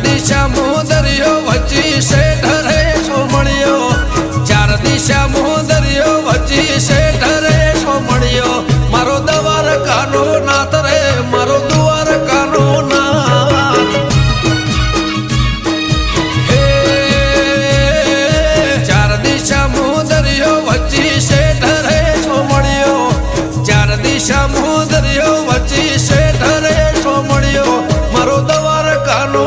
દિશા દરિયો વચ્ચી શેઠ રે સોમણિયો ચાર દિશા દરિયો વચ્ચી શેઠ રે સોમણિયો મારો દ્વારકાનો નાથ રે મારો દ્વારકાનો નાથ હે ચાર દિશા દરિયો વચ્ચી શેઠ રે સોમણિયો ચાર દિશા દરિયો વચ્ચી શેઠ રે સોમણિયો મારો દ્વારકાનો